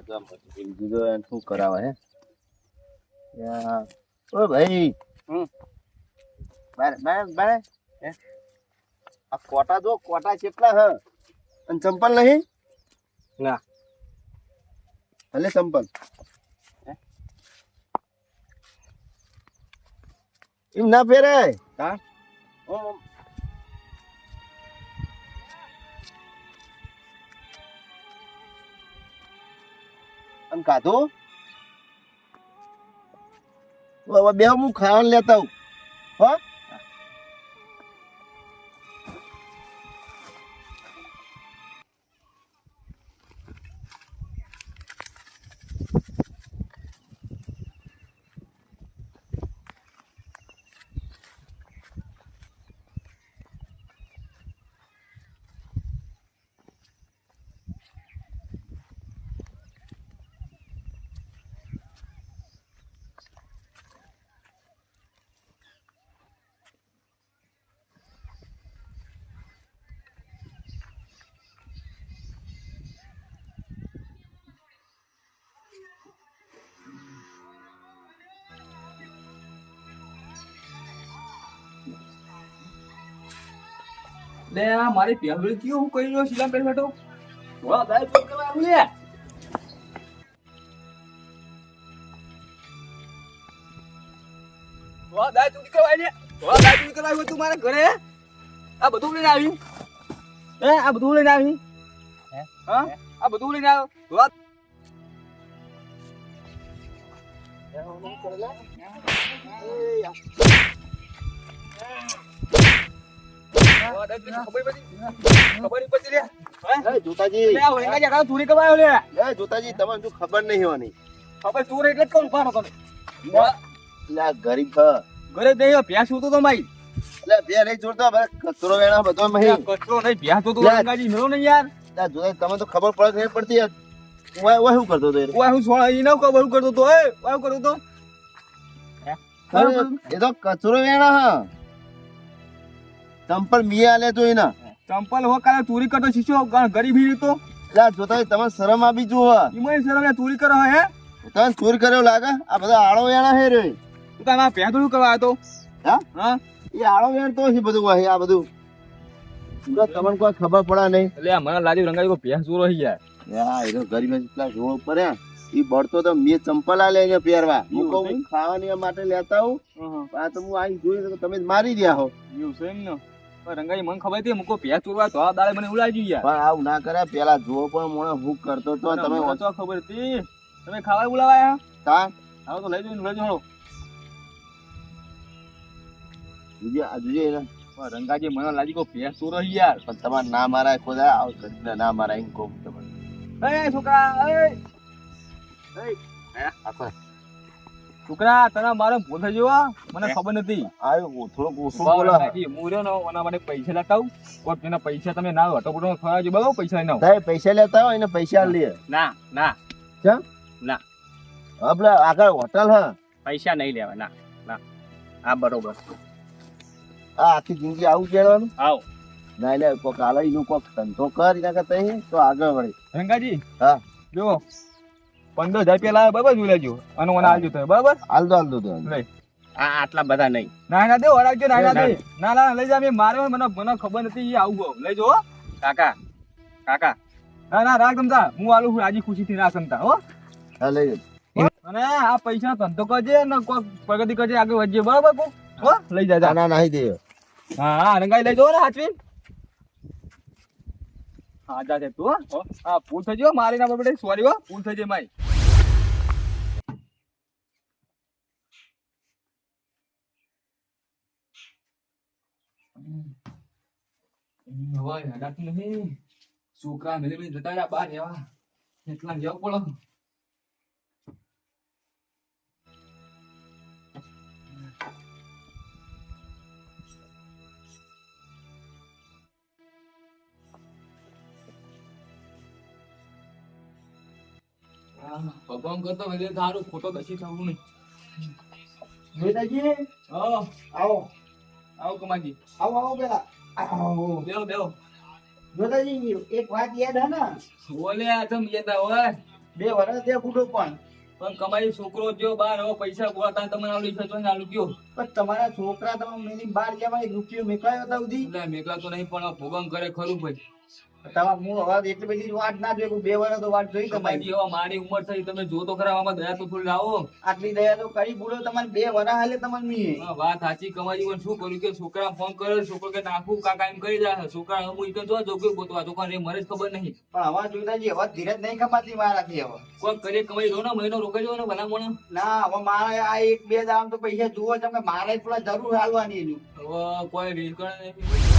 બાજુ આમ બીજો એને શું કરાવે હે યાર ઓ ભાઈ બાર બાર બાર આ કોટા જો કોટા કેટલા હે અને ચંપલ નહીં ના ભલે ચંપલ એમ ના પહેરાય હા અને કાધું હવે બે હું ખાવાનું લેતા આવું હો લે આ મારી પહેલું કયું હું કહી રહ્યો શીલા પેલ બેઠો વાહ દાય તો કરવા આવું લે વાહ દાય તું કરવા લે વાહ દાય તું કરવા આવ્યો તું મારા ઘરે આ બધું લઈને આવી આ બધું લઈને આવી હા આ બધું લઈને આવ્યો વાહ જોતાજી જોતાજી તમને શું ખબર નહીં હોવાની ખબર ચોર એટલે જ કોણ પાડો તમે એટલે ગરીબ ઘરે નહીં ભેંસ ઉતો તો માઈ એટલે બે નહીં જોડતો કચરો વેણા બધો મહી કચરો નહીં ભેંસ ઉતો રંગાજી મેળો નહીં યાર જોતા તમે તો ખબર પડે નહીં પડતી ઓય શું કરતો હતો ઓય હું સોળા ઈ ન ખબર હું કરતો તો એ ઓય હું કરતો તો એ તો કચરો વેણા હા ચંપલ મીએ આલે તો એના ચંપલ હો કાલે ચોરી કરતો શીશો ગરીબી તો એટલે જોતા તમે શરમ આપી જુઓ ઈમાં શરમ ચોરી કરો હે તમે ચોરી કર્યો લાગે આ બધા આળો વેણા હે રે તું તારા ભેંસ કરવા આવ્યો હા હા એ આળો વેણ તો છે બધું આ બધું તમને કોઈ ખબર પડે નહીં એટલે આ મને લાગ્યું રંગાઈ કોઈ ભેંસ ચોરો હી યાર એ તો ગરીબ એટલા રોડ ઉપર ઈ બળતો તો મેં ચંપલ આ લઈને પહેરવા હું કહું ખાવાની માટે લેતા હું આ તો હું આઈ જોઈ તો તમે મારી રહ્યા હો એવું છે એમ ને રંગાઈ મને ખબર હતી મુકો ભેંસ ચોરવા તો આ દાડે મને ઉલાજી ગયા પણ આવું ના કરે પેલા જો પણ મોણે હું કરતો તો તમે તો ખબર હતી તમે ખાવા બોલાવાયા તા આવો તો લઈ જજો લઈ જજો જોજે રંગાજી મને લાગી કો ભેંસ ચોરો હી યાર પણ તમારે ના મારાય ખોદા આવ કરીને ના મારાય એમ કહું તમને એ છોકરા છોકરા તને મારો ભૂલ થઈ ગયો મને ખબર નથી આવ્યો થોડોક ઓછું બોલો મુર્યો ને ઓના માટે પૈસા લેતા કોટ તેના પૈસા તમે ના હટો બટો થવા જો બરાબર પૈસા ના થાય પૈસા લેતા હોય એને પૈસા લે ના ના કેમ ના આપણે આગળ હોટલ હા પૈસા નહીં લેવા ના ના આ બરોબર આ આખી જિંદગી આવું કેળવાનું આવ ના લે કોક આલે એનું કોક ધંધો કર એના કરતા તો આગળ વળે રંગાજી હા જો 15,000 પેલા બરાબર જોઈ લેજો અને ઓના આવજો તમે બરાબર હાલ દો લઈ આ આટલા બધા નહીં ના ના દે ઓરાજો ના ના દે ના ના લઈ જા મે માર્યો મને ખબર નથી આવું ગો લઈ જો કાકા કાકા ના ના રાખ તમતા હું આલું છું આજી ખુશીથી ના સમતા હો હા લઈ અને આ પૈસા ધંધો કરજે ને કોઈ પ્રગતિ કરજે આગળ વધજે બરાબર કો હો લઈ જા ના નહીં દે હા હા રંગાઈ લઈ જો ને હાચવી હા જા છે તું હો હા ભૂલ થઈ ગયો મારી ના બબડે સોરી હો ભૂલ થઈ જાય માઈ હોય હડાતું નહીં છોકરા મેલે મેલે જતા રહ્યા બહાર એવા એટલા જવું પડો ભગવાન કરતો વેલે તારું ખોટો દસી થવું નહીં બેટાજી આવો આવો આવો કમાજી આવો પેલા આવો બેહો બેહો જોતાજી એક વાત યાદ હે ને બોલે આ તમ યતા હોય 2 વર્ષ થયા બુડો પણ કમાઈ છોકરો જો બાર હવે પૈસા ગોળતા તમને આલુ છે તો આલુ કયો પણ તમારા છોકરા તમે મેલી બહાર ગયા 1 રૂપિયો મેકાયો હતા ઉધી એટલે મેકલા તો નહીં પણ ભોગમ કરે ખરું ભાઈ તમારે હું હવે એટલી બધી વાત ના જોઈએ 2 વર્ષ તો વાત જોઈ તમારી કમાઈ હવે મારી ઉંમર થઈ તમે જો તો ખરા આમાં દયા તો થોડી લાવો આટલી દયા તો કરી બુડો તમારે 2 વર્ષ હાલે તમારે મી હા, વાત સાચી કમાઈ પણ શું કર્યું કે છોકરા ફોન કર્યો છોકરો કે નાખું કાકા એમ કરી જાય છોકરા હું ઈ તો જો જોગ્યો ગોતવા છોકરા રે મને જ ખબર નહીં પણ હવે જોઈતાજી હવે ધીરજ નહીં ખપાતી મારાથી હવે કોઈ કરે કમાઈ દો ને મહિનો રોકાઈ ને ભલા મોણો ના હવે મારે આ 1-2 દામ તો પૈસા જુઓ છે કે મારે થોડા જરૂર હાલવાની એની હવે કોઈ રીકણ નહીં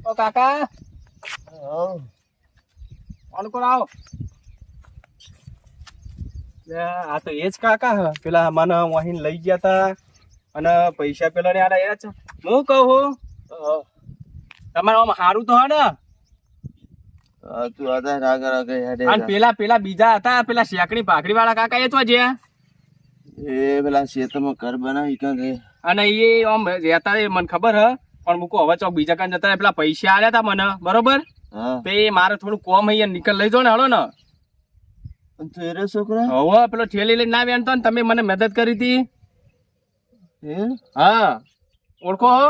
ઓ કાકા કોણ કોણ આવો આ તો એ જ કાકા હ પેલા મને વહીને લઈ ગયા તા અને પૈસા પેલા ને આડા એ જ હું કહું તમારે આમ સારું તો હે ને તું આધા રાગ રાગ હેડે અને પેલા બીજા હતા પેલા શેકડી ભાખરી વાળા કાકા એ તો જે એ પેલા ખેતરમાં ઘર બનાવી કાં કે અને એ આમ રહેતા એ મને ખબર હ પણ મૂકો હવે ચોક બીજા કાન જતા રહ્યા. પેલા પૈસા આલ્યા તા મને બરોબર હા તે મારે થોડું કોમ અહીંયા નીકળ લઈ જાઓ ને હળો ને પણ તું એરો છોકરા હવે પેલો ઠેલી લઈને ના વેણતો ને તમે મને મદદ કરી હતી હે હા ઓળખો હો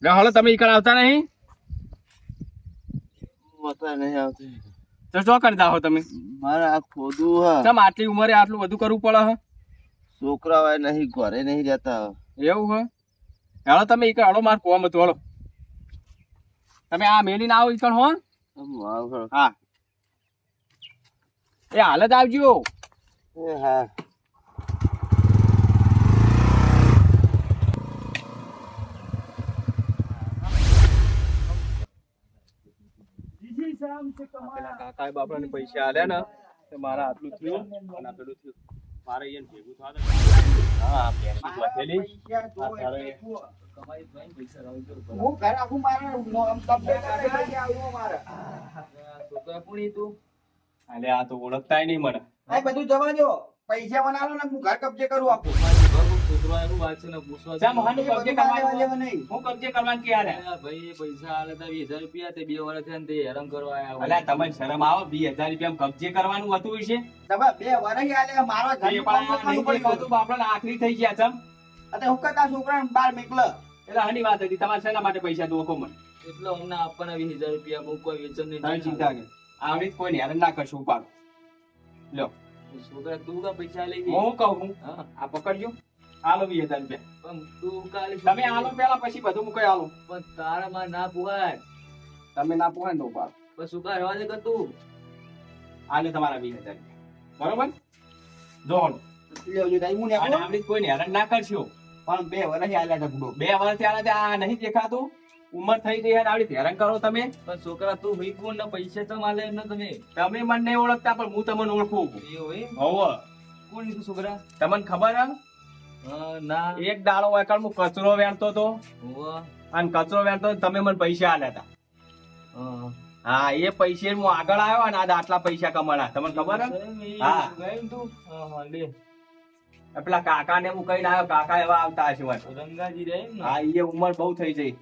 લે હળો તમે ઈકણ આવતા નહીં મતા નહીં આવતી તો શું કરતા હો તમે મારે આ ખોદું હા કેમ આટલી ઉંમરે આટલું બધું કરવું પડે હ છોકરા વાય નહીં ઘરે નહીં રહેતા એવું હ હેળો તમે ઈકણ હળો માર કોમ હતું હળો તમે આ મેલીને આવો ઈકણ હો હા એ હાલ જ આવજો એ હા પેલા કાકા બાપડાને પૈસા આલ્યા ને તો મારા આટલું થયું અને આ પેલું થયું મારે અહીંયા ભેગું થવા દે. હા પેલી વધેલી હું ઘર આખું મારે કમ્પ્લેટ કરી આવું મારે છોકરા કોણ તું અલે આ તો ઓળખતાય નહીં મને આ બધું જવા દો પૈસા બનાવો ને હું ઘર કબજે કરું આખું છોકરો એનું વાત છે ને પૂછવા જા મોહન એ બધું મારે લેવા નહીં. હું કબજે કરવાનું ક્યારે ભાઈ પૈસા આલે તા 20000 રૂપિયા તે 2 વર્ષ થયા ને તે હેરાન કરવા આયા અલ્યા તમને શરમ આવો 20000 રૂપિયા કબજે કરવાનું હતું છે તમે 2 વર્ષ આલે મારો એ પણ આ નહીં દેખાતું બાપડાને આખરી થઈ ગયા છે અતે હું કરતા છોકરાને બહાર મેકલ એટલે આની વાત હતી તમારે શેના માટે પૈસા દોખો મને એટલે અમને આપવાના 20000 રૂપિયા હું કોઈ વેચન નહીં તારી ચિંતા કે આવડી જ કોઈ હેરાન ના કરશું ઉપાડો લ્યો છોકરા તું કા પૈસા લઈ હું કહું છું હા આ પકડજો આલો 20000 રૂપિયા પણ તું કાલે તમે આલો પેલા પછી બધું મૂકી આલો પણ તારામાં ના પુહાય તમે ના પોહાય તો ઉપાડો પણ શું કા રહેવા દે કર તું આલે તમારા 20000 રૂપિયા બરોબર જોડ લેવજો તાઈ હું અને નેકો આવડી જ કોઈ હેરાન ના કરશો પણ 2 વર્ષ આલ્યા તા બુડો 2 વર્ષ ત્યાં આ નહીં દેખાતું ઉંમર થઈ ગઈ યાર આવડી હેરાન કરો તમે પણ છોકરા તું ભઈ કોણ ને પૈસા તો માલે ન તમે તમે મને નહીં ઓળખતા પણ હું તમને ઓળખું એવું હોય હોવ કોણ તું છોકરા તમને ખબર હે ના એક દાડો વાયકાળ હું કચરો વેણતો તો હોવા અને કચરો વેણતો તો તમે મને પૈસા આલ્યા હતા હા એ પૈસે હું આગળ આવ્યો અને આ આટલા પૈસા કમાણા તમને ખબર હે હા. તું હા લે પેલા કાકા ને હું કઈ આવ્યો કાકા એવા આવતા હશે મને. રંગાજી રે ને હા એ ઉંમર બહુ થઈ જઈ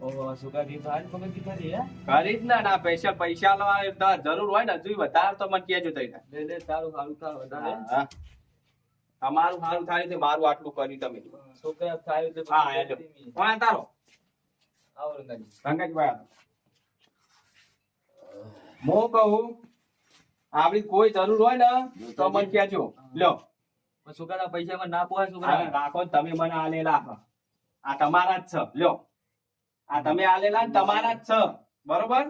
ઓહો છોકરા દી ભાજ પગતી ફરી હે કરી જ ને ના પૈસા લેવા જરૂર હોય ને હજુ વધારે તો મને કહેજો થઈ લે લે તારું સારું થા વધારે હા તમારું સારું થાય તો મારું આટલું કર્યું તમે છોકરા થાય એટલે હા હેલો કોણ તારો આવો રંગાજી રંગાજીભાઈ હું કહું આપડી કોઈ જરૂર હોય ને તો મને કહેજો લ્યો પણ છોકરા પૈસા માં ના પોહાય આ છોકરા રાખો ને તમે મને આલેલા છો. આ તમારા જ છે લ્યો આ તમે આલેલા ને તમારા જ છે બરોબર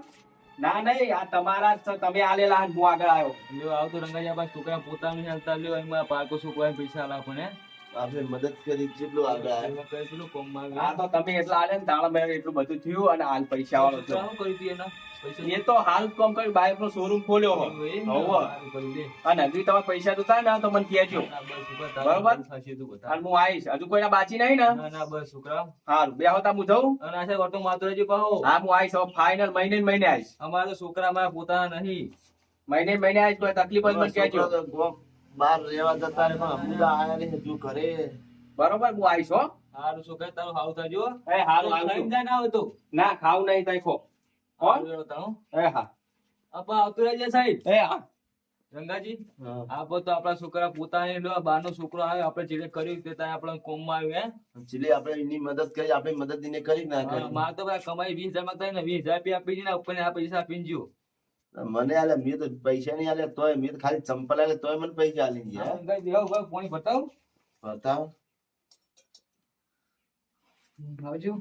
ના નહીં આ તમારા જ છે તમે આલેલા ને હું આગળ આવ્યો લ્યો આવ તો રંગાજી બસ છોકરા પોતાનું હાલતા લ્યો એમાં પાકો છોકરા પૈસા આલા પણ હે આપણે મદદ કરી જેટલું આગળ આવ્યા. પેલું કોમમાં આ તો તમે એટલા આલે ને તાળા મેળ એટલું બધું થયું અને હાલ પૈસા વાળો છો શું કર્યું તું એના પૈસા એ તો હાલ જ કામ કર્યું બાઇક નો શોરૂમ ખોલ્યો હો હોવે. અને હજી તમારે પૈસા તો થાય ને તો મને કહેજો બરોબર? અને હું આવીશ હજુ કોઈના બાચી નહીં ને ના બસ છોકરા હારું બે હોતા હું જઉં અને આ છે વર્તો માત્ર હજી કહો હા હું આવીશ હવે ફાઇનલ મહિને ને મહિને આવીશ અમારા તો છોકરા અમારા પોતાના નહીં મહિને ને મહિને આવીશ કોઈ તકલીફ હોય મને કહેજો છોકરા તો ગોમ બહાર રહેવા જતા રહે, પણ હમણાં આયા નહીં હજુ ઘરે. બરોબર હું આવીશ હો હારું છોકરા તારું હાવ થાજો એ હારું ખાઈને આવજો જાય ના હોય તો ના ખાવું નહીં તઈ ખો હો હારું રેડો તારું. એ હા આપા આવતું રહેજે સાહેબ એ હા રંગાજી હા. આપો તો આપણા છોકરા પોતાને બહારનો છોકરો આવ્યો આપણે જેને કર્યું તે ત્યાં આપણા કોમમાં આવ્યું ચીલી આપણે એની મદદ કરી, આપણે મદદ એને કરી ના હે કરી. મારે તો બધા કમાઈ 20,000 માં થાય ને 20,000 રૂપિયા આપી દીધા ઉપર આ પૈસા આપીને જો મને આલે, મેં તો પૈસા નહીં આલે તોય, મેં તો ખાલી ચંપલ આલે તોય મને પૈસા આલી ગયા. રંગાજી દેવો ભાઈ પાણી બતાવ બતાવો. આવજો